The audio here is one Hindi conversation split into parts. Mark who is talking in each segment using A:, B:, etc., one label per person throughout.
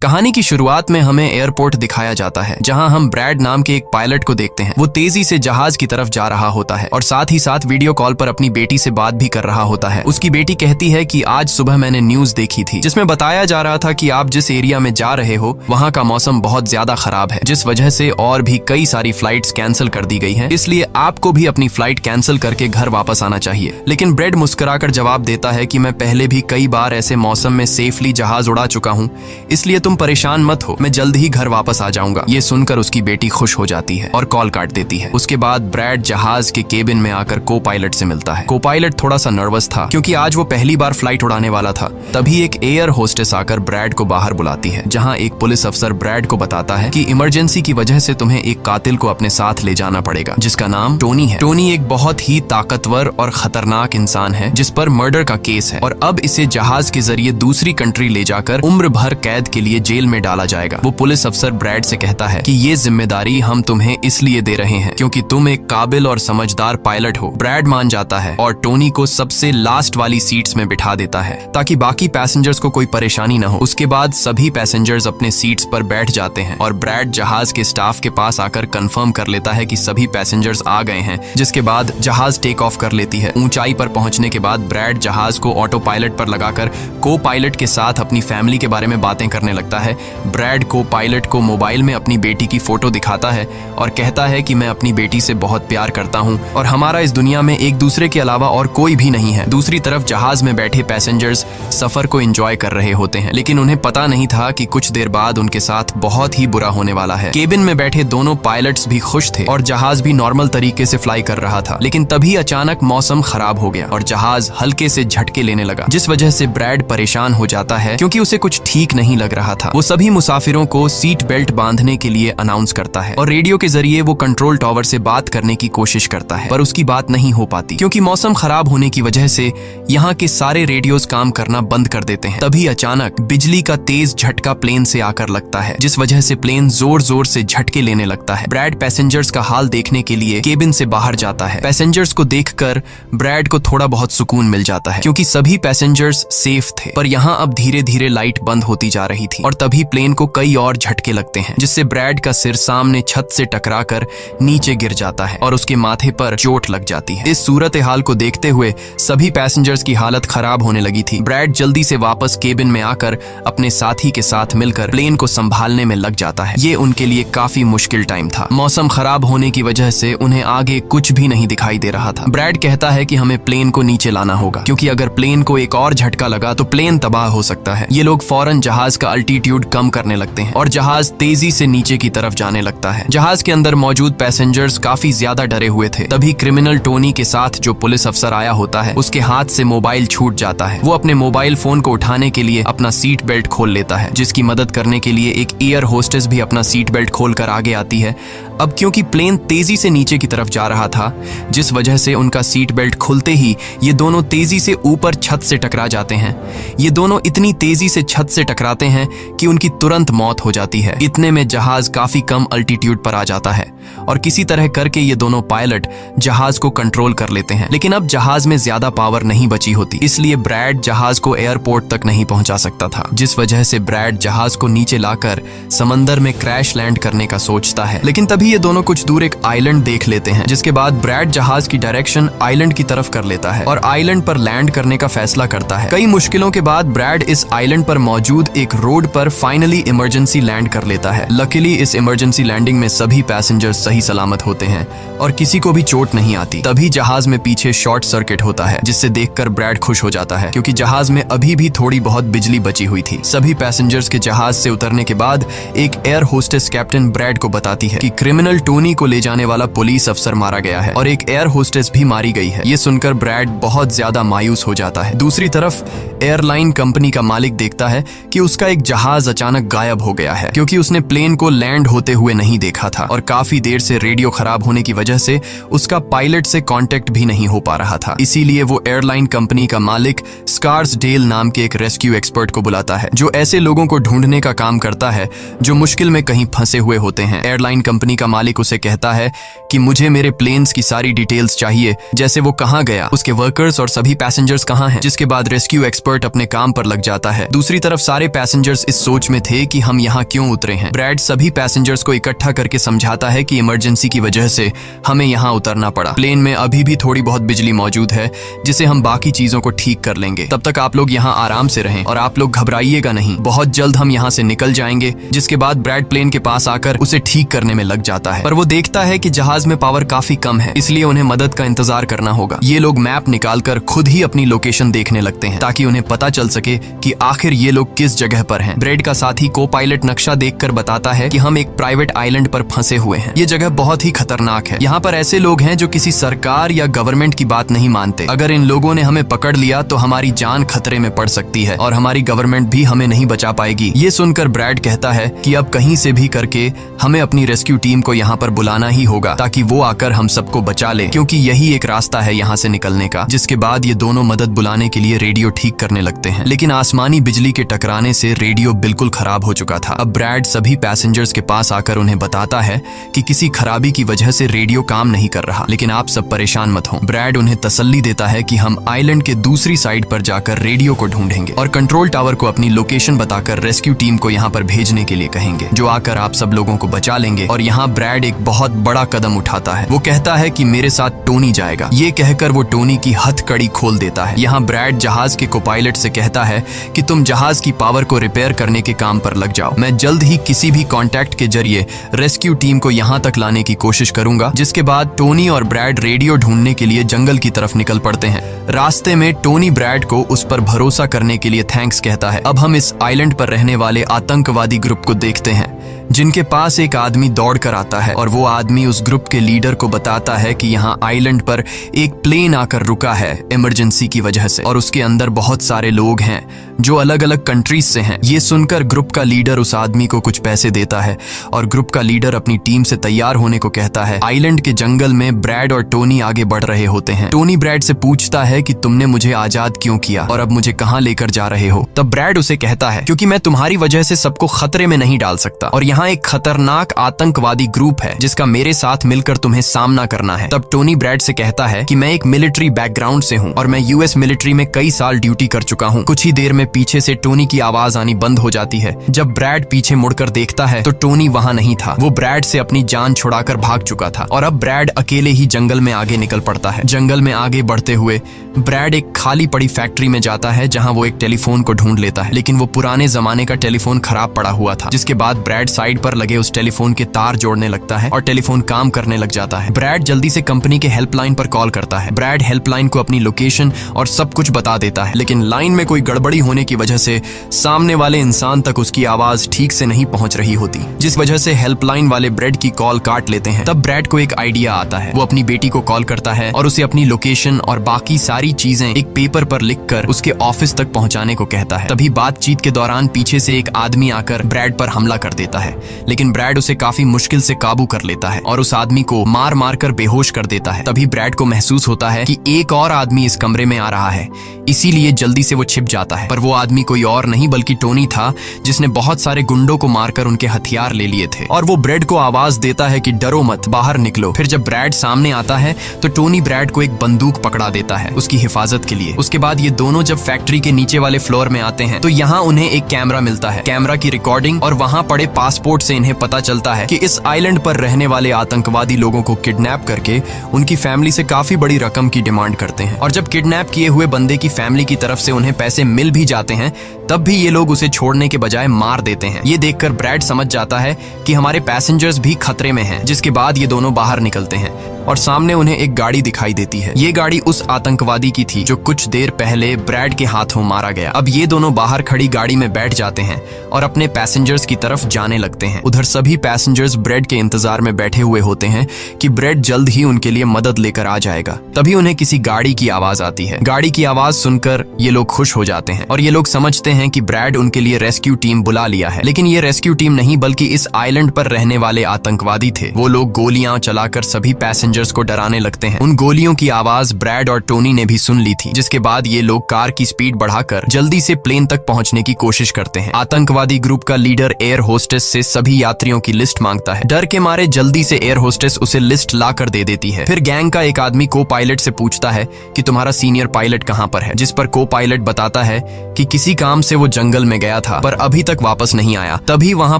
A: कहानी की शुरुआत में हमें एयरपोर्ट दिखाया जाता है, जहां हम ब्रैड नाम के एक पायलट को देखते हैं। वो तेजी से जहाज की तरफ जा रहा होता है और साथ ही साथ वीडियो कॉल पर अपनी बेटी से बात भी कर रहा होता है। उसकी बेटी कहती है कि आज सुबह मैंने न्यूज देखी थी, जिसमें बताया जा रहा था कि आप जिस एरिया में जा रहे हो वहाँ का मौसम बहुत ज्यादा खराब है, जिस वजह से और भी कई सारी फ्लाइट्स कैंसिल कर दी गई हैं। इसलिए आपको भी अपनी फ्लाइट कैंसिल करके घर वापस आना चाहिए। लेकिन ब्रैड मुस्कुराकर जवाब देता है कि मैं पहले भी कई बार ऐसे मौसम में सेफली जहाज उड़ा चुका हूँ, इसलिए तुम परेशान मत हो, मैं जल्द ही घर वापस आ जाऊंगा। ये सुनकर उसकी बेटी खुश हो जाती है और कॉल काट देती है। उसके बाद ब्रैड जहाज के केबिन में आकर को पायलट से मिलता है। को पायलट थोड़ा सा नर्वस था क्योंकि आज वो पहली बार फ्लाइट उड़ाने वाला था। तभी एक एयर होस्टेस आकर ब्रैड को बाहर बुलाती है, जहां एक पुलिस अफसर ब्रैड को बताता है कि इमरजेंसी की वजह से तुम्हें एक कातिल को अपने साथ ले जाना पड़ेगा, जिसका नाम टोनी है। टोनी एक बहुत ही ताकतवर और खतरनाक इंसान है जिस पर मर्डर का केस है और अब इसे जहाज के जरिए दूसरी कंट्री ले जाकर उम्र भर कैद के लिए जेल में डाला जाएगा। वो पुलिस अफसर ब्रैड से कहता है कि ये जिम्मेदारी हम तुम्हें इसलिए दे रहे हैं क्योंकि तुम एक काबिल और समझदार पायलट हो। ब्रैड मान जाता है और टोनी को सबसे लास्ट वाली सीट्स में बिठा देता है ताकि बाकी पैसेंजर्स को कोई परेशानी न हो। उसके बाद सभी पैसेंजर्स अपने सीट्स पर बैठ जाते हैं और ब्रैड जहाज के स्टाफ के पास आकर कंफर्म कर लेता है कि सभी पैसेंजर्स आ गए हैं, जिसके बाद जहाज टेक ऑफ कर लेती है। ऊंचाई पर पहुंचने के बाद ब्रैड जहाज को ऑटो पायलट पर लगाकर को पायलट के साथ अपनी फैमिली के बारे में बातें करने लगता है। ब्रैड को पायलट को मोबाइल में अपनी बेटी की फोटो दिखाता है और कहता है कि मैं अपनी बेटी से बहुत प्यार करता हूं और हमारा इस दुनिया में एक दूसरे के अलावा और कोई भी नहीं है। दूसरी तरफ जहाज में बैठे पैसेंजर्स सफर को एंजॉय कर रहे होते हैं, लेकिन उन्हें पता नहीं था कि कुछ देर बाद उनके साथ बहुत ही बुरा होने वाला है। केबिन में बैठे दोनों पायलट्स भी खुश थे और जहाज भी नॉर्मल तरीके से फ्लाई कर रहा था, लेकिन तभी अचानक मौसम खराब हो गया और जहाज हल्के से झटके लेने लगा, जिस वजह से ब्रैड परेशान हो जाता है क्योंकि उसे कुछ ठीक नहीं लग रहा था। वो सभी मुसाफिरों को सीट बेल्ट बांधने के लिए अनाउंस करता है और रेडियो के जरिए वो कंट्रोल टावर से बात करने की कोशिश करता है, पर उसकी बात नहीं हो पाती क्योंकि मौसम खराब होने की वजह से यहाँ के सारे रेडियोस काम करना बंद कर देते हैं। तभी अचानक बिजली का तेज झटका प्लेन से आकर लगता है, जिस वजह से प्लेन जोर जोर से झटके लेने लगता है। ब्रैड पैसेंजर्स का हाल देखने के लिए केबिन से बाहर जाता है। पैसेंजर्स को देखकर ब्रैड को थोड़ा बहुत सुकून मिल जाता है क्योंकि सभी पैसेंजर्स सेफ थे, पर यहाँ अब धीरे धीरे लाइट बंद होती जा रही थी और तभी प्लेन को कई और झटके लगते हैं, जिससे ब्रैड का सिर सामने छत से टकराकर नीचे गिर जाता है और उसके माथे पर चोट लग जाती है। इस सूरत हाल को देखते हुए सभी पैसेंजर्स की हालत खराब होने लगी थी। ब्रैड जल्दी से वापस केबिन में आकर अपने साथी के साथ मिलकर प्लेन को संभालने में लग जाता है। ये उनके लिए काफी मुश्किल टाइम था। मौसम खराब होने की वजह से उन्हें आगे कुछ भी नहीं दिखाई दे रहा था। ब्रैड कहता है कि हमें प्लेन को नीचे लाना होगा क्योंकि अगर प्लेन को एक और झटका लगा तो प्लेन तबाह हो सकता है। ये लोग फौरन जहाज का अल्टीट्यूड कम करने लगते हैं और जहाज तेजी से नीचे की तरफ जाने लगता है। जहाज के अंदर मौजूद पैसेंजर्स काफी ज्यादा डरे हुए थे। तभी क्रिमिनल टोनी के साथ जो पुलिस अफसर आया होता है, उसके हाथ से मोबाइल छूट जाता है। वो अपने मोबाइल फोन को उठाने के लिए अपना सीट बेल्ट खोल लेता है, जिसकी मदद करने के लिए एक एयर होस्टेस भी अपना सीट बेल्ट खोलकर आगे आती है। अब क्योंकि प्लेन तेजी से नीचे की तरफ जा रहा था, जिस वजह से उनका सीट बेल्ट खुलते ही ये दोनों तेजी से ऊपर छत से टकरा जाते हैं। ये दोनों इतनी तेजी से छत से टकराते हैं कि उनकी तुरंत मौत हो जाती है। इतने में जहाज काफी कम अल्टीट्यूड पर आ जाता है और किसी तरह करके ये दोनों पायलट जहाज को कंट्रोल कर लेते हैं, लेकिन अब जहाज में ज्यादा पावर नहीं बची होती, इसलिए ब्रैड जहाज को एयरपोर्ट तक नहीं पहुंचा सकता था, जिस वजह से ब्रैड जहाज को नीचे लाकर समंदर में क्रैश लैंड करने का सोचता है। लेकिन तभी ये दोनों कुछ दूर एक आइलैंड देख लेते हैं, जिसके बाद ब्रैड जहाज की डायरेक्शन आइलैंड की तरफ कर लेता है और आइलैंड पर लैंड करने का फैसला करता है। कई मुश्किलों के बाद ब्रैड इस आइलैंड पर मौजूद एक रोड पर फाइनली इमरजेंसी लैंड कर लेता है। लकीली इस इमरजेंसी लैंडिंग में सभी पैसेंजर्स सही सलामत होते हैं और किसी को भी चोट नहीं आती। तभी जहाज में पीछे शॉर्ट सर्किट होता है, जिससे देखकर ब्रैड खुश हो जाता है क्योंकि जहाज में अभी भी थोड़ी बहुत बिजली बची हुई थी। सभी पैसेंजर्स के जहाज से उतरने के बाद एक एयर होस्टेस कैप्टन ब्रैड को बताती है कि क्रिमिनल टोनी को ले जाने वाला पुलिस अफसर मारा गया है और एक एयर होस्टेस भी मारी गई है। ये सुनकर ब्रैड बहुत ज्यादा मायूस हो जाता है। दूसरी तरफ एयरलाइन कंपनी का मालिक देखता है कि उसका एक जहाज अचानक गायब हो गया है क्योंकि उसने प्लेन को लैंड होते हुए नहीं देखा था और काफी देर से रेडियो खराब होने की वजह से उसका पायलट से कांटेक्ट भी नहीं हो पा रहा था। इसीलिए वो एयरलाइन कंपनी का मालिक स्कार्सडेल नाम के एक रेस्क्यू एक्सपर्ट को बुलाता है, जो ऐसे लोगों को ढूंढने का काम करता है जो मुश्किल में कहीं फंसे हुए होते हैं। एयरलाइन कंपनी का मालिक उसे कहता है कि मुझे मेरे प्लेन्स की सारी डिटेल्स चाहिए, जैसे वो कहाँ गया, उसके वर्कर्स और सभी पैसेंजर्स कहाँ हैं। जिसके बाद रेस्क्यू एक्सपर्ट अपने काम पर लग जाता है। दूसरी तरफ सारे पैसेंजर्स इस सोच में थे कि हम यहाँ क्यों उतरे हैं। ब्रैड सभी पैसेंजर्स को इकट्ठा करके समझाता है कि इमरजेंसी की वजह से हमें यहाँ उतरना पड़ा। प्लेन में अभी भी थोड़ी बहुत बिजली मौजूद है जिसे हम बाकी चीजों को ठीक कर लेंगे। तब तक आप लोग यहाँ आराम से रहें और आप लोग घबराइएगा नहीं, बहुत जल्द हम यहाँ से निकल जाएंगे। जिसके बाद ब्रैड प्लेन के पास आकर उसे ठीक करने में लग जाता है, पर वो देखता है कि जहाज में पावर काफी कम है, इसलिए उन्हें मदद का इंतजार करना होगा। ये लोग मैप निकालकर खुद ही अपनी लोकेशन देखने लगते हैं ताकि उन्हें पता चल सके कि आखिर ये लोग किस जगह पर हैं। ब्रैड का साथी को पायलट नक्शा देखकर बताता है कि हम एक प्राइवेट आइलैंड पर फंसे हुए हैं। ये जगह बहुत ही खतरनाक है। यहाँ पर ऐसे लोग हैं जो किसी सरकार या गवर्नमेंट की बात नहीं मानते। अगर इन लोगों ने हमें पकड़ लिया तो हमारी जान खतरे में पड़ सकती है और हमारी गवर्नमेंट भी हमें नहीं बचा पाएगी। ये सुनकर ब्रैड कहता है कि अब कहीं से भी करके हमें अपनी रेस्क्यू टीम को यहाँ पर बुलाना ही होगा ताकि वो आकर हम सबको बचा ले, क्योंकि यही एक रास्ता है यहाँ से निकलने का। जिसके बाद ये दोनों मदद बुलाने के लिए रेडियो ठीक करने लगते हैं, लेकिन आसमानी बिजली के टकराने से रेडियो बिल्कुल खराब हो चुका था। अब ब्रैड सभी पैसेंजर्स के पास आकर उन्हें बताता है कि किसी खराबी की वजह से रेडियो काम नहीं कर रहा, लेकिन आप सब परेशान मत हो। ब्रैड उन्हें तसल्ली देता है कि हम आइलैंड के दूसरी साइड पर जाकर रेडियो को ढूंढेंगे और कंट्रोल टावर को अपनी लोकेशन बताकर रेस्क्यू टीम को यहाँ पर भेजने के लिए कहेंगे, जो आकर आप सब लोगों को बचा लेंगे। और यहाँ ब्रैड एक बहुत बड़ा कदम उठाता है। वो कहता है कि मेरे साथ टोनी जाएगा। ये कहकर वो टोनी की हथकड़ी खोल देता है। यहाँ ब्रैड जहाज के कोपायलट से कहता है कि तुम जहाज की पावर को रिपेयर करने के काम पर लग जाओ। मैं जल्द ही किसी भी कांटेक्ट के जरिए रेस्क्यू टीम को यहाँ तक लाने की कोशिश करूंगा। जिसके बाद टोनी और ब्रैड रेडियो ढूंढने के लिए जंगल की तरफ निकल पड़ते हैं। रास्ते में टोनी ब्रैड को उस पर भरोसा करने के लिए थैंक्स कहता है। अब हम इस आइलैंड पर रहने वाले आतंकवादी ग्रुप को देखते हैं, जिनके पास एक आदमी दौड़ कर आता है और वो आदमी उस ग्रुप के लीडर को बताता है कि यहाँ आइलैंड पर एक प्लेन आकर रुका है इमरजेंसी की वजह से और उसके अंदर बहुत सारे लोग हैं जो अलग अलग कंट्रीज से हैं। ये सुनकर ग्रुप का लीडर उस आदमी को कुछ पैसे देता है और ग्रुप का लीडर अपनी टीम से तैयार होने को कहता है। आइलैंड के जंगल में ब्रैड और टोनी आगे बढ़ रहे होते हैं। टोनी ब्रैड से पूछता है कि तुमने मुझे आजाद क्यों किया और अब मुझे कहाँ लेकर जा रहे हो। तब ब्रैड उसे कहता है क्योंकि मैं तुम्हारी वजह से सबको खतरे में नहीं डाल सकता और यहाँ एक खतरनाक आतंकवादी ग्रुप है जिसका मेरे साथ मिलकर तुम्हें सामना करना है। तब टोनी ब्रैड से कहता है कि मैं एक मिलिट्री बैकग्राउंड से हूँ और मैं यूएस मिलिट्री में कई साल ड्यूटी कर चुका हूँ। कुछ ही देर में पीछे से टोनी की आवाज आनी बंद हो जाती है। जब ब्रैड पीछे मुड़कर देखता है तो टोनी वहाँ नहीं था। वो ब्रैड से अपनी जान छुड़ाकर भाग चुका था और अब ब्रैड अकेले ही जंगल में आगे निकल पड़ता है। जंगल में आगे बढ़ते हुए ब्रैड एक खाली पड़ी फैक्ट्री में जाता है जहाँ वो एक टेलीफोन को ढूंढ लेता है, लेकिन वो पुराने जमाने का टेलीफोन खराब पड़ा हुआ था। जिसके बाद ब्रैड साइड पर लगे उस टेलीफोन के तार जोड़ने लगता है और टेलीफोन काम करने लग जाता है। ब्रैड जल्दी से कंपनी के हेल्पलाइन पर कॉल करता है। ब्रैड हेल्पलाइन को अपनी लोकेशन और सब कुछ बता देता है, लेकिन लाइन में कोई गड़बड़ी होने की वजह से सामने वाले इंसान तक उसकी आवाज ठीक से नहीं पहुंच रही होती, जिस वजह से हेल्पलाइन वाले ब्रैड की कॉल काट लेते हैं। तब ब्रैड को एक आइडिया आता है। वो अपनी बेटी को कॉल करता है और उसे अपनी लोकेशन और बाकी सारी चीजें एक पेपर पर लिखकर उसके ऑफिस तक पहुंचाने को कहता है। तभी बातचीत के दौरान पीछे से एक आदमी आकर ब्रैड पर हमला कर देता है, लेकिन ब्रैड उसे काफी मुश्किल से काबू कर लेता है और उस आदमी को मार मार कर बेहोश कर देता है। तभी ब्रैड को महसूस होता है कि एक और आदमी इस कमरे में आ रहा है, इसीलिए जल्दी से वो छिप जाता है। पर वो आदमी कोई और नहीं बल्कि टोनी था, जिसने बहुत सारे गुंडों को मारकर उनके हथियार ले लिए थे। और वो ब्रैड को आवाज देता है कि डरो मत, बाहर निकलो। फिर जब ब्रैड सामने आता है तो टोनी ब्रैड को एक बंदूक पकड़ा देता है उसकी हिफाजत के लिए। उसके बाद ये दोनों जब फैक्ट्री के नीचे वाले फ्लोर में आते हैं तो यहाँ उन्हें एक कैमरा मिलता है, कैमरा की रिकॉर्डिंग और वहाँ पड़े पासपोर्ट से इन्हें पता चलता है कि इस आइलैंड पर रहने वाले आतंकवादी लोगों को किडनैप करके उनकी फैमिली से काफी बड़ी रकम की डिमांड करते हैं। और जब किडनैप किए हुए बंदे की फैमिली की तरफ से उन्हें पैसे मिल भी जाते हैं तब भी ये लोग उसे छोड़ने के बजाय मार देते हैं। ये देखकर ब्रैड समझ जाता है कि हमारे पैसेंजर्स भी खतरे में हैं। जिसके बाद ये दोनों बाहर निकलते हैं और सामने उन्हें एक गाड़ी दिखाई देती है। ये गाड़ी उस आतंकवादी की थी जो कुछ देर पहले ब्रैड के हाथों मारा गया। अब ये दोनों बाहर खड़ी गाड़ी में बैठ जाते हैं और अपने पैसेंजर्स की तरफ जाने लगते हैं। उधर सभी पैसेंजर्स ब्रैड के इंतजार में बैठे हुए होते हैं कि ब्रैड जल्द ही उनके लिए मदद लेकर आ जाएगा। तभी उन्हें किसी गाड़ी की आवाज आती है। गाड़ी की आवाज सुनकर ये लोग खुश हो जाते हैं और ये लोग समझते हैं कि ब्रैड उनके लिए रेस्क्यू टीम बुला लिया है। लेकिन ये रेस्क्यू टीम नहीं बल्कि इस आइलैंड पर रहने वाले आतंकवादी थे। वो लोग गोलियां चलाकर सभी पैसेंजर्स को डराने लगते हैं। उन गोलियों की आवाज ब्रैड और टोनी ने भी सुन ली थी, जिसके बाद ये लोग कार की स्पीड बढ़ाकर जल्दी से प्लेन तक पहुंचने की कोशिश करते हैं। आतंकवादी ग्रुप का लीडर एयर होस्टेस से सभी यात्रियों की लिस्ट मांगता है। डर के मारे जल्दी से एयर होस्टेस उसे लिस्ट ला कर दे देती है। फिर गैंग का एक आदमी को पायलट से पूछता है कि तुम्हारा सीनियर पायलट कहाँ पर है, जिस पर को पायलट बताता है कि किसी काम से वो जंगल में गया था पर अभी तक वापस नहीं आया। तभी वहां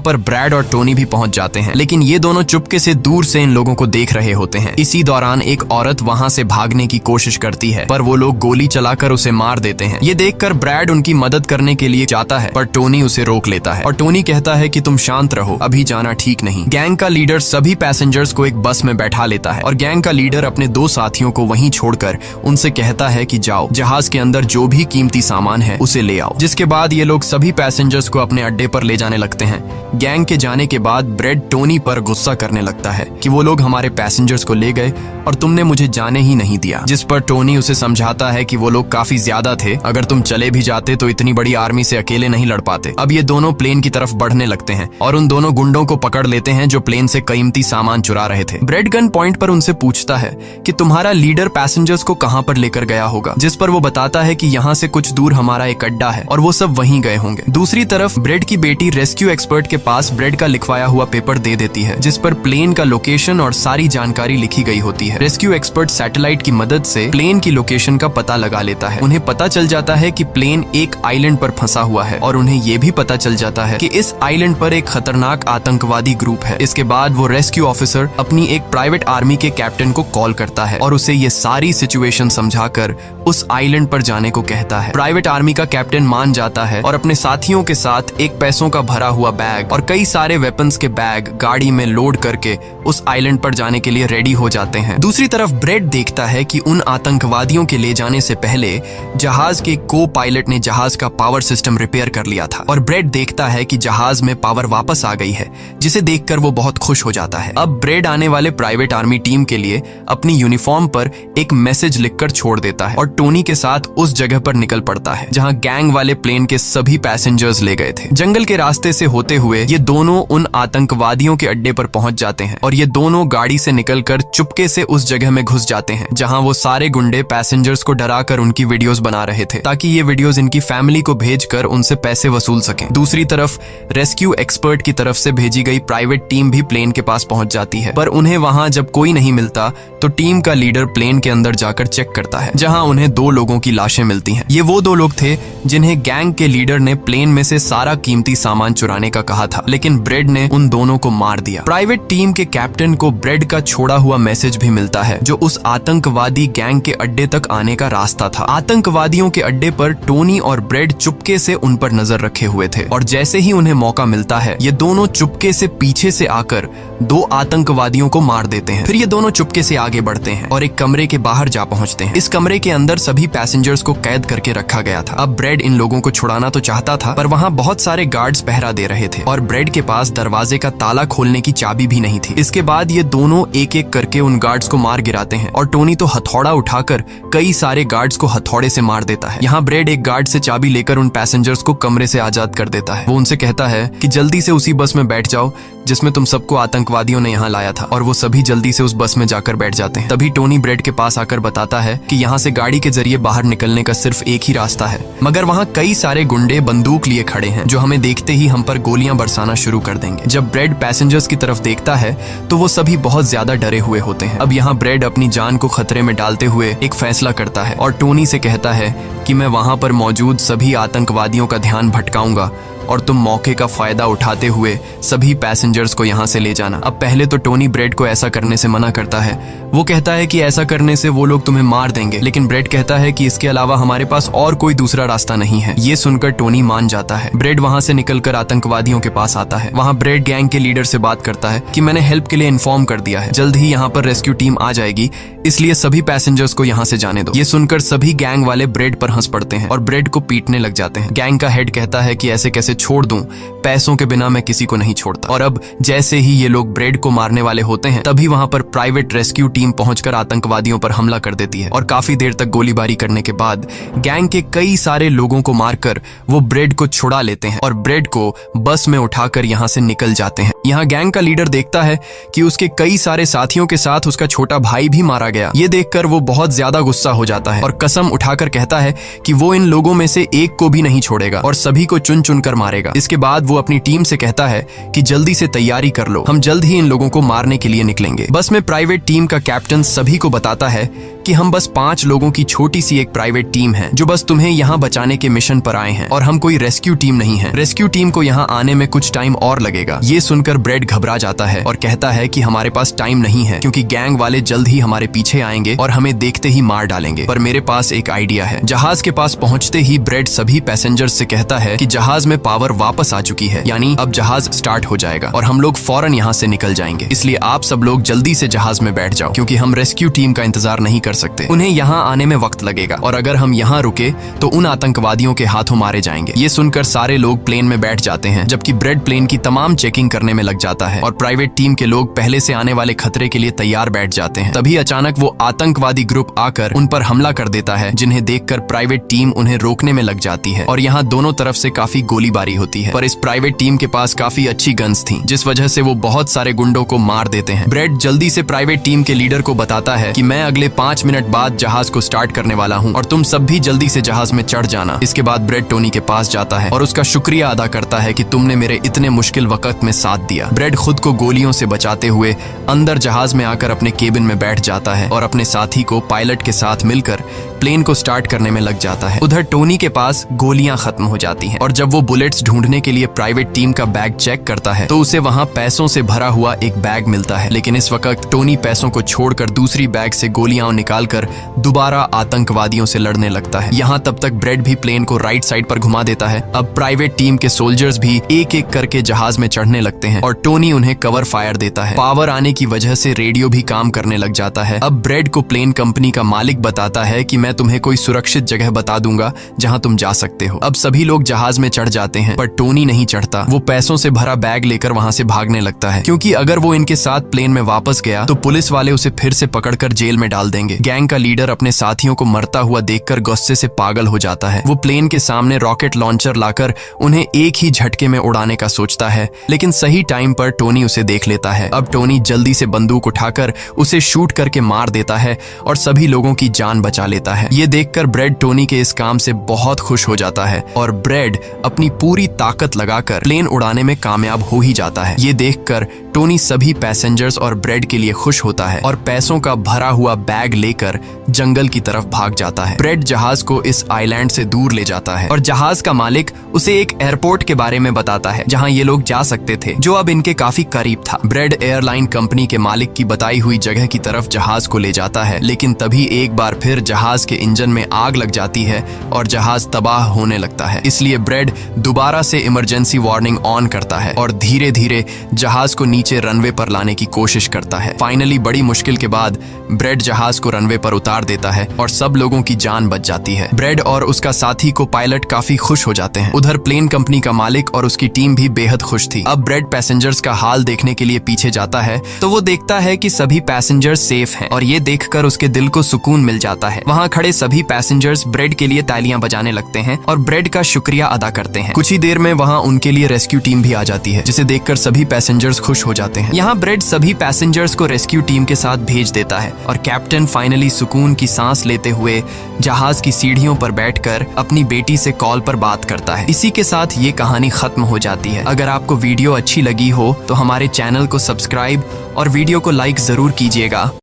A: पर ब्रैड और टोनी भी पहुंच जाते हैं, लेकिन ये दोनों चुपके से दूर से इन लोगों को देख रहे होते हैं। इसी दौरान एक औरत वहां से भागने की कोशिश करती है, पर वो लोग गोली चलाकर उसे मार देते हैं। ये देखकर ब्रैड उनकी मदद करने के लिए जाता है, पर टोनी उसे रोक लेता है और टोनी कहता है कि तुम शांत रहो, अभी जाना ठीक नहीं। गैंग का लीडर सभी पैसेंजर्स को एक बस में बैठा लेता है और गैंग का लीडर अपने 2 साथियों को वहीं छोड़कर उनसे कहता है कि जाओ, जहाज के अंदर जो भी कीमती सामान है उसे ले आओ। जिसके बाद ये लोग सभी पैसेंजर्स को अपने अड्डे पर ले जाने लगते हैं। गैंग के जाने के बाद ब्रेड टोनी पर गुस्सा करने लगता है कि वो लोग हमारे पैसेंजर्स को ले गए और तुमने मुझे जाने ही नहीं दिया। जिस पर टोनी उसे समझाता है कि वो लोग काफी ज्यादा थे, अगर तुम चले भी जाते तो इतनी बड़ी आर्मी से अकेले नहीं लड़ पाते। अब ये दोनों प्लेन की तरफ बढ़ने लगते हैं और उन दोनों गुंडों को पकड़ लेते हैं जो प्लेन से कीमती सामान चुरा रहे थे। ब्रेड गन पॉइंट पर उनसे पूछता है कि तुम्हारा लीडर पैसेंजर्स को कहां पर लेकर गया होगा, जिस पर वो बताता है कि यहाँ से कुछ दूर हमारा एक अड्डा है और वो सब वहीं गए होंगे। दूसरी तरफ ब्रेड की बेटी रेस्क्यू एक्सपर्ट के पास ब्रेड का लिखवाया हुआ पेपर दे देती है, जिस पर प्लेन का लोकेशन और सारी जानकारी लिखी गई होती है। रेस्क्यू एक्सपर्ट सैटेलाइट की मदद से प्लेन की लोकेशन का पता लगा लेता है। उन्हें पता चल जाता है कि प्लेन एक आइलैंड पर फंसा हुआ है और उन्हें ये भी पता चल जाता है कि इस आइलैंड पर एक खतरनाक आतंकवादी ग्रुप है। इसके बाद वो रेस्क्यू ऑफिसर अपनी एक प्राइवेट आर्मी के कैप्टन को कॉल करता है और उसे ये सारी सिचुएशन समझाकर उस आइलैंड पर जाने को कहता है। प्राइवेट आर्मी का कैप्टन मान जाता है और अपने साथियों के साथ एक पैसों का भरा हुआ बैग और कई सारे वेपन्स के बैग गाड़ी में लोड करके उस आइलैंड पर जाने के लिए रेडी हो जाते हैं। दूसरी तरफ ब्रेड देखता है कि उन आतंकवादियों के ले जाने से पहले जहाज के को पायलट ने जहाज का पावर सिस्टम रिपेयर कर लिया था और ब्रेड देखता है कि जहाज में पावर वापस आ गई है, जिसे देखकर वो बहुत खुश हो जाता है। अब ब्रेड आने वाले प्राइवेट आर्मी टीम के लिए अपनी यूनिफॉर्म पर एक मैसेज लिखकर छोड़ देता है और टोनी के साथ उस जगह पर निकल पड़ता है जहां गैंग वाले प्लेन के सभी पैसेंजर्स ले गए थे। जंगल के रास्ते से होते हुए ये दोनों उन आतंकवादियों के अड्डे पर पहुंच जाते हैं और ये दोनों गाड़ी से निकलकर चुपके से उस जगह में घुस जाते हैं जहां वो सारे गुंडे पैसेंजर्स को डराकर उनकी वीडियोस बना रहे थे ताकि ये वीडियोस इनकी फैमिली को भेजकर उनसे पैसे वसूल सकें। दूसरी तरफ रेस्क्यू एक्सपर्ट की तरफ से भेजी गई प्राइवेट टीम भी प्लेन के पास पहुंच जाती है, पर उन्हें वहां जब कोई नहीं मिलता तो टीम का लीडर प्लेन के अंदर जाकर चेक करता है जहां उन्हें 2 लोगों की लाशें मिलती हैं। ये वो 2 लोग थे जिन्हें गैंग के लीडर ने प्लेन में से सारा कीमती सामान चुराने का कहा था, लेकिन ब्रेड ने उन दोनों को मार दिया। प्राइवेट टीम के कैप्टन को ब्रेड का छोड़ा हुआ मैसेज भी मिलता है जो उस आतंकवादी गैंग के अड्डे तक आने का रास्ता था। आतंकवादियों के अड्डे पर टोनी और ब्रेड चुपके से उन पर नजर रखे हुए थे और जैसे ही उन्हें मौका मिलता है ये दोनों चुपके से पीछे से आकर 2 आतंकवादियों को मार देते हैं। फिर ये दोनों चुपके से आगे बढ़ते हैं और एक कमरे के बाहर जा पहुंचते हैं। इस कमरे के अंदर सभी पैसेंजर्स को कैद करके रखा गया था। अब ब्रेड इन लोगों को छुड़ाना तो चाहता था, पर वहां बहुत सारे गार्ड्स पहरा दे रहे थे और ब्रेड के पास दरवाजे का ताला खोलने की चाबी भी नहीं थी। इसके बाद ये दोनों एक एक करके उन गार्ड्स को मार गिराते हैं और टोनी तो हथौड़ा उठाकर कई सारे गार्ड्स को हथौड़े से मार देता है। यहाँ ब्रेड एक गार्ड से चाबी लेकर उन पैसेंजर्स को कमरे से आजाद कर देता है। वो उनसे कहता है कि जल्दी से उसी बस में बैठ जाओ जिसमें तुम सबको आतंकवादियों ने यहाँ लाया था, और वो सभी जल्दी से उस बस में जाकर बैठ जाते हैं। तभी टोनी ब्रेड के पास आकर बताता है कि यहाँ से गाड़ी के जरिए बाहर निकलने का सिर्फ एक ही रास्ता है, मगर वहाँ कई सारे गुंडे बंदूक लिए खड़े हैं जो हमें देखते ही हम पर गोलियां बरसाना शुरू कर देंगे। जब ब्रेड पैसेंजर्स की तरफ देखता है तो वो सभी बहुत ज्यादा डरे हुए होते हैं। अब यहाँ ब्रेड अपनी जान को खतरे में डालते हुए एक फैसला करता है और टोनी से कहता है कि मैं वहां पर मौजूद सभी आतंकवादियों का ध्यान भटकाऊंगा और तुम मौके का फायदा उठाते हुए सभी पैसेंजर्स को यहाँ से ले जाना। अब पहले तो टोनी ब्रेड को ऐसा करने से मना करता है। वो कहता है कि ऐसा करने से वो लोग तुम्हें मार देंगे, लेकिन ब्रेड कहता है कि इसके अलावा हमारे पास और कोई दूसरा रास्ता नहीं है। ये सुनकर टोनी मान जाता है। ब्रेड वहां से निकलकर आतंकवादियों के पास आता है। वहां ब्रेड गैंग के लीडर से बात करता है कि मैंने हेल्प के लिए इन्फॉर्म कर दिया है, जल्द ही यहाँ पर रेस्क्यू टीम आ जाएगी, इसलिए सभी पैसेंजर्स को यहाँ से जाने दो। ये सुनकर सभी गैंग वाले ब्रेड पर हंस पड़ते हैं और ब्रेड को पीटने लग जाते हैं। गैंग का हेड कहता है कि ऐसे कैसे छोड़ दूं, पैसों के बिना मैं किसी को नहीं छोड़ता। और अब जैसे ही ये लोग ब्रेड को मारने वाले होते हैं, तभी वहां पर प्राइवेट रेस्क्यू टीम पहुंचकर आतंकवादियों पर हमला कर देती है और काफी देर तक गोलीबारी करने के बाद गैंग के कई सारे लोगों को मारकर वो ब्रेड को छुड़ा लेते हैं और ब्रेड को बस में उठाकर यहाँ से निकल जाते हैं। यहाँ गैंग का लीडर देखता है कि उसके कई सारे साथियों के साथ उसका छोटा भाई भी मारा गया। ये देखकर वो बहुत ज्यादा गुस्सा हो जाता है और कसम उठाकर कहता है कि वो इन लोगों में से एक को भी नहीं छोड़ेगा और सभी को चुन चुन कर मारेगा। इसके बाद वो अपनी टीम से कहता है कि जल्दी से तैयारी कर लो, हम जल्द ही इन लोगों को मारने के लिए निकलेंगे। बस में प्राइवेट टीम का कैप्टन सभी को बताता है कि हम बस 5 लोगों की छोटी सी एक प्राइवेट टीम है जो बस तुम्हें यहाँ बचाने के मिशन पर आए हैं और हम कोई रेस्क्यू टीम नहीं है। रेस्क्यू टीम को यहाँ आने में कुछ टाइम और लगेगा। ये सुनकर ब्रेड घबरा जाता है और कहता है कि हमारे पास टाइम नहीं है क्योंकि गैंग वाले जल्द ही हमारे पीछे आएंगे और हमें देखते ही मार डालेंगे। पर मेरे पास एक आइडिया है। जहाज के पास पहुंचते ही ब्रेड सभी पैसेंजर्स से कहता है कि जहाज में पावर वापस आ चुकी है, यानी अब जहाज स्टार्ट हो जाएगा और हम लोग फौरन यहाँ से निकल जाएंगे। इसलिए आप सब लोग जल्दी से जहाज में बैठ जाओ क्योंकि हम रेस्क्यू टीम का इंतजार नहीं कर सकते। उन्हें यहाँ आने में वक्त लगेगा और अगर हम यहाँ रुके तो उन आतंकवादियों के हाथों मारे जाएंगे। ये सुनकर सारे लोग प्लेन में बैठ जाते हैं जबकि ब्रेड प्लेन की तमाम चेकिंग करने में लग जाता है और प्राइवेट टीम के लोग पहले से आने वाले खतरे के लिए तैयार बैठ जाते हैं। तभी अचानक वो आतंकवादी ग्रुप आकर उन पर हमला कर देता है, जिन्हें देखकर प्राइवेट टीम उन्हें रोकने में लग जाती है और यहाँ दोनों तरफ से काफी गोलीबारी होती है। पर इस प्राइवेट टीम के पास काफी अच्छी गन्स थी जिस वजह से वो बहुत सारे गुंडों को मार देते हैं। ब्रेड जल्दी से प्राइवेट टीम के लीडर को बताता है कि मैं अगले 5 मिनट बाद जहाज को स्टार्ट करने वाला हूँ और तुम सब भी जल्दी से जहाज में चढ़ जाना। इसके बाद ब्रेड टोनी के पास जाता है और उसका शुक्रिया अदा करता है कि तुमने मेरे इतने मुश्किल वक्त में साथ दिया। ब्रेड खुद को गोलियों से बचाते हुए अंदर जहाज में आकर अपने केबिन में बैठ जाता है और अपने साथी को पायलट के साथ मिलकर प्लेन को स्टार्ट करने में लग जाता है। उधर टोनी के पास गोलियां खत्म हो जाती हैं और जब वो बुलेट्स ढूंढने के लिए प्राइवेट टीम का बैग चेक करता है तो उसे वहां पैसों से भरा हुआ एक बैग मिलता है। लेकिन इस वक्त टोनी पैसों को छोड़कर दूसरी बैग से गोलियां निकालकर दोबारा आतंकवादियों से लड़ने लगता है। यहाँ तब तक ब्रेड भी प्लेन को राइट साइड पर घुमा देता है। अब प्राइवेट टीम के सोल्जर्स भी एक एक करके जहाज में चढ़ने लगते हैं और टोनी उन्हें कवर फायर देता है। पावर आने की वजह से रेडियो भी काम करने लग जाता है। अब ब्रेड को प्लेन कंपनी का मालिक बताता है कि मैं तुम्हें कोई सुरक्षित जगह बता दूंगा जहां तुम जा सकते हो। अब सभी लोग जहाज में चढ़ जाते हैं पर टोनी नहीं चढ़ता। वो पैसों से भरा बैग लेकर वहां से भागने लगता है क्योंकि अगर वो इनके साथ प्लेन में वापस गया तो पुलिस वाले उसे फिर से पकड़कर जेल में डाल देंगे। गैंग का लीडर अपने साथियों को मरता हुआ देखकर गुस्से से पागल हो जाता है। वो प्लेन के सामने रॉकेट लॉन्चर लाकर उन्हें एक ही झटके में उड़ाने का सोचता है, लेकिन सही टाइम पर टोनी उसे देख लेता है। अब टोनी जल्दी से बंदूक उठाकर उसे शूट करके मार देता है और सभी लोगों की जान बचा लेता है। ये देखकर ब्रेड टोनी के इस काम से बहुत खुश हो जाता है और ब्रेड अपनी पूरी ताकत लगाकर प्लेन उड़ाने में कामयाब हो ही जाता है। ये देखकर टोनी सभी पैसेंजर्स और ब्रेड के लिए खुश होता है और पैसों का भरा हुआ बैग लेकर जंगल की तरफ भाग जाता है। ब्रेड जहाज को इस आइलैंड से दूर ले जाता है और जहाज का मालिक उसे एक एयरपोर्ट के बारे में बताता है जहां ये लोग जा सकते थे, जो अब इनके काफी करीब था। ब्रेड एयरलाइन कंपनी के मालिक की बताई हुई जगह की तरफ जहाज को ले जाता है, लेकिन तभी एक बार फिर जहाज के इंजन में आग लग जाती है और जहाज तबाह होने लगता है। इसलिए ब्रेड दोबारा से इमरजेंसी वार्निंग ऑन करता है और धीरे धीरे जहाज को नीचे रनवे पर लाने की कोशिश करता है। फाइनली बड़ी मुश्किल के बाद ब्रेड जहाज को रनवे पर उतार देता है और सब लोगों की जान बच जाती है। ब्रेड और उसका साथी को पायलट काफी खुश हो जाते हैं। उधर प्लेन कंपनी का मालिक और उसकी टीम भी बेहद खुश थी। अब ब्रेड पैसेंजर्स का हाल देखने के लिए पीछे जाता है तो वो देखता है कि सभी पैसेंजर्स सेफ हैं और ये देखकर उसके दिल को सुकून मिल जाता है। वहाँ खड़े सभी पैसेंजर्स ब्रेड के लिए तालियां बजाने लगते हैं और ब्रेड का शुक्रिया अदा करते हैं। कुछ ही देर में वहाँ उनके लिए रेस्क्यू टीम भी आ जाती है, जिसे देखकर सभी पैसेंजर्स खुश हो जाते हैं। यहाँ ब्रेड सभी पैसेंजर्स को रेस्क्यू टीम के साथ भेज देता है और कैप्टन फाइनली सुकून की सांस लेते हुए जहाज की सीढ़ियों पर बैठकर अपनी बेटी से कॉल पर बात करता है। इसी के साथ ये कहानी खत्म हो जाती है। अगर आपको वीडियो अच्छी लगी हो तो हमारे चैनल को सब्सक्राइब और वीडियो को लाइक जरूर कीजिएगा।